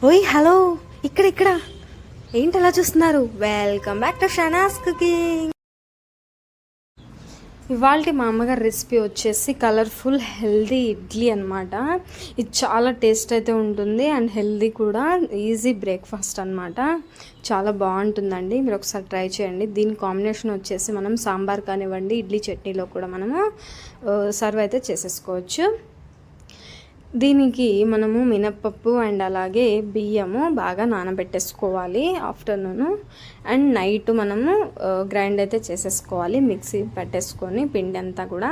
ఓయ్ హలో, ఇక్కడ ఏంటి అలా చూస్తున్నారు? Welcome back to Shana's cooking. ఇవాళ మా అమ్మగారి రెసిపీ వచ్చేసి కలర్ఫుల్ హెల్దీ ఇడ్లీ అనమాట. ఇది చాలా టేస్ట్ అయితే ఉంటుంది అండ్ హెల్దీ కూడా, ఈజీ బ్రేక్ఫాస్ట్ అనమాట. చాలా బాగుంటుందండి, మీరు ఒకసారి ట్రై చేయండి. దీని కాంబినేషన్ వచ్చేసి మనం సాంబార్ కానివ్వండి, ఇడ్లీ చట్నీలో కూడా మనము సర్వ్ అయితే చేసేసుకోవచ్చు. దీనికి మనము మినప్పప్పు అండ్ అలాగే బియ్యము బాగా నానబెట్టేసుకోవాలి ఆఫ్టర్నూను. అండ్ నైట్ మనము గ్రైండ్ అయితే చేసేసుకోవాలి, మిక్సీ పెట్టేసుకొని పిండి అంతా కూడా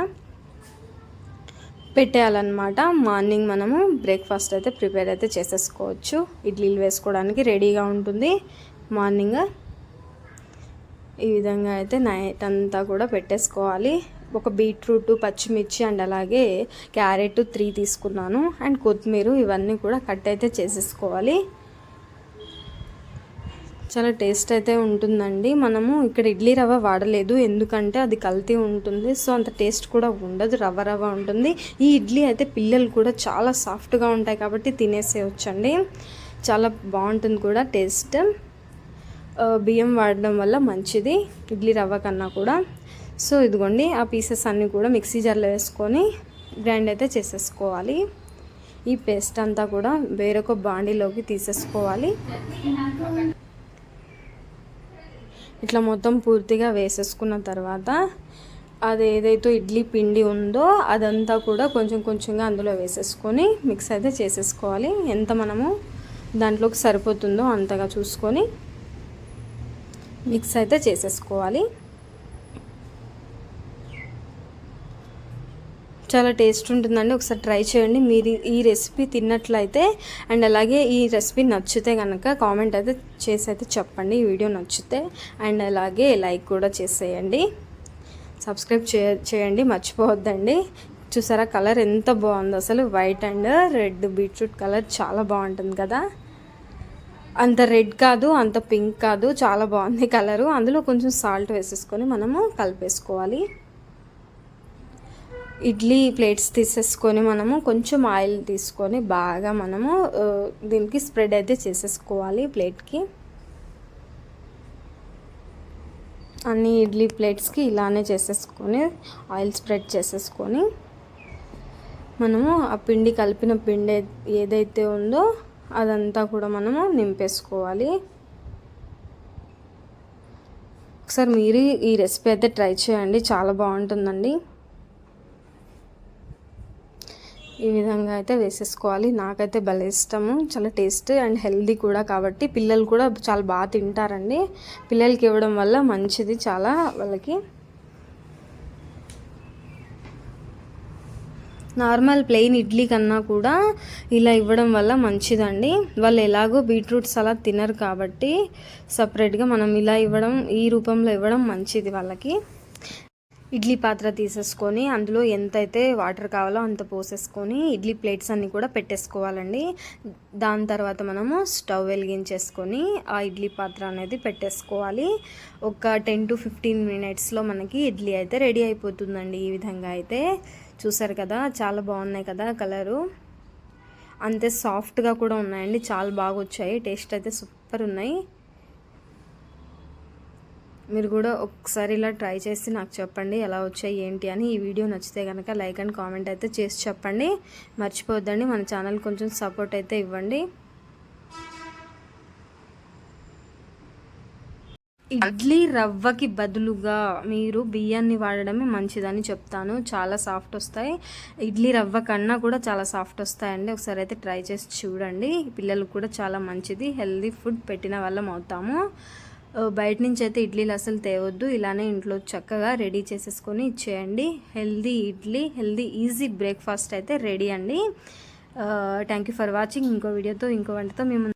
పెట్టేయాలన్నమాట. మార్నింగ్ మనము బ్రేక్ఫాస్ట్ అయితే ప్రిపేర్ అయితే చేసేసుకోవచ్చు. ఇడ్లీలు వేసుకోవడానికి రెడీగా ఉంటుంది మార్నింగ్. ఈ విధంగా అయితే నైట్ అంతా కూడా పెట్టేసుకోవాలి. ఒక బీట్రూట్, పచ్చిమిర్చి అండ్ అలాగే క్యారెట్ 3 తీసుకున్నాను అండ్ కొత్తిమీర, ఇవన్నీ కూడా కట్ అయితే చేసేసుకోవాలి. చాలా టేస్ట్ అయితే ఉంటుందండి. మనము ఇక్కడ ఇడ్లీ రవ్వ వాడలేదు, ఎందుకంటే అది కల్తీ ఉంటుంది, సో అంత టేస్ట్ కూడా ఉండదు, రవ్వ ఉంటుంది. ఈ ఇడ్లీ అయితే పిల్లలు కూడా చాలా సాఫ్ట్గా ఉంటాయి కాబట్టి తినేసేయచ్చండి. చాలా బాగుంటుంది కూడా టేస్ట్. బియ్యం వాడడం వల్ల మంచిది ఇడ్లీ రవ్వ కన్నా కూడా. సో ఇదిగోండి, ఆ పీసెస్ అన్నీ కూడా మిక్సీ జార్లో వేసుకొని గ్రైండ్ అయితే చేసేసుకోవాలి. ఈ పేస్ట్ అంతా కూడా వేరొక బాండీలోకి తీసేసుకోవాలి. ఇట్లా మొత్తం పూర్తిగా వేసేసుకున్న తర్వాత అది ఏదైతే ఇడ్లీ పిండి ఉందో అదంతా కూడా కొంచెం కొంచెంగా అందులో వేసేసుకొని మిక్స్ అయితే చేసేసుకోవాలి. ఎంత మనము దాంట్లోకి సరిపోతుందో అంతగా చూసుకొని మిక్స్ అయితే చేసేసుకోవాలి. చాలా టేస్ట్ ఉంటుందండి, ఒకసారి ట్రై చేయండి. మీరు ఈ రెసిపీ తిన్నట్లయితే అండ్ అలాగే ఈ రెసిపీ నచ్చితే కనుక కామెంట్ అయితే చేసి అయితే చెప్పండి, ఈ వీడియో నచ్చితే. అండ్ అలాగే లైక్ కూడా చేసేయండి, సబ్స్క్రైబ్ చేయండి మర్చిపోవద్దండి. చూసారా కలర్ ఎంత బాగుందో, అసలు white and red beetroot colour చాలా బాగుంటుంది కదా. అంత రెడ్ కాదు, అంత పింక్ కాదు, చాలా బాగుంది కలరు. అందులో కొంచెం సాల్ట్ వేసేసుకొని మనము కలిపేసుకోవాలి. ఇడ్లీ ప్లేట్స్ తీసేసుకొని మనము కొంచెం ఆయిల్ తీసుకొని బాగా మనము దీనికి స్ప్రెడ్ అయితే చేసేసుకోవాలి ప్లేట్కి. అన్ని ఇడ్లీ ప్లేట్స్కి ఇలానే చేసేసుకొని ఆయిల్ స్ప్రెడ్ చేసేసుకొని మనము ఆ పిండి కలిపిన పిండి ఏదైతే ఉందో అదంతా కూడా మనము నింపేసుకోవాలి. ఒకసారి మీరు ఈ రెసిపీ అయితే ట్రై చేయండి, చాలా బాగుంటుందండి. ఈ విధంగా అయితే వేసేసుకోవాలి. నాకైతే భలే ఇష్టము, చాలా టేస్ట్ అండ్ హెల్దీ కూడా కాబట్టి పిల్లలు కూడా చాలా బాగా తింటారండి. పిల్లలకి ఇవ్వడం వల్ల మంచిది చాలా వాళ్ళకి. నార్మల్ ప్లెయిన్ ఇడ్లీ కన్నా కూడా ఇలా ఇవ్వడం వల్ల మంచిదండి. వాళ్ళు ఎలాగో బీట్రూట్స్ అలా తినరు కాబట్టి సపరేట్గా మనం ఇలా ఇవ్వడం, ఈ రూపంలో ఇవ్వడం మంచిది వాళ్ళకి. ఇడ్లీ పాత్ర తీసేసుకొని అందులో ఎంతైతే వాటర్ కావాలో అంత పోసేసుకొని ఇడ్లీ ప్లేట్స్ అన్నీ కూడా పెట్టేసుకోవాలండి. దాని తర్వాత మనము స్టవ్ వెలిగించేసుకొని ఆ ఇడ్లీ పాత్ర అనేది పెట్టేసుకోవాలి. ఒక 10 to 15 మినిట్స్లో మనకి ఇడ్లీ అయితే రెడీ అయిపోతుందండి. ఈ విధంగా అయితే చూసారు కదా, చాలా బాగున్నాయి కదా కలరు. అంతే సాఫ్ట్గా కూడా ఉన్నాయండి, చాలా బాగా వచ్చాయి, టేస్ట్ అయితే సూపర్ ఉన్నాయి. మీరు కూడా ఒకసారి ఇలా ట్రై చేసి నాకు చెప్పండి ఎలా వచ్చాయి ఏంటి అని. ఈ వీడియో నచ్చితే కనుక లైక్ అండ్ కామెంట్ అయితే చేసి చెప్పండి, మర్చిపోవద్దండి. మన ఛానల్ కొంచెం సపోర్ట్ అయితే ఇవ్వండి. ఇడ్లీ రవ్వకి బదులుగా మీరు బియ్యాన్ని వాడడమే మంచిదని చెప్తాను, చాలా సాఫ్ట్ వస్తాయి. ఇడ్లీ రవ్వ కన్నా కూడా చాలా సాఫ్ట్ వస్తాయండి. ఒకసారి అయితే ట్రై చేసి చూడండి, పిల్లలకు కూడా చాలా మంచిది, హెల్దీ ఫుడ్ పెట్టిన వాళ్ళం అవుతాము. బయట నుంచి అయితే ఇడ్లీలు అసలు తేవద్దు, ఇలానే ఇంట్లో చక్కగా రెడీ చేసేసుకొని ఇచ్చేయండి. Healthy idli, healthy easy breakfast అయితే రెడీ అండి. Thank you for watching. ఇంకో వీడియోతో ఇంకో వంటతో మేము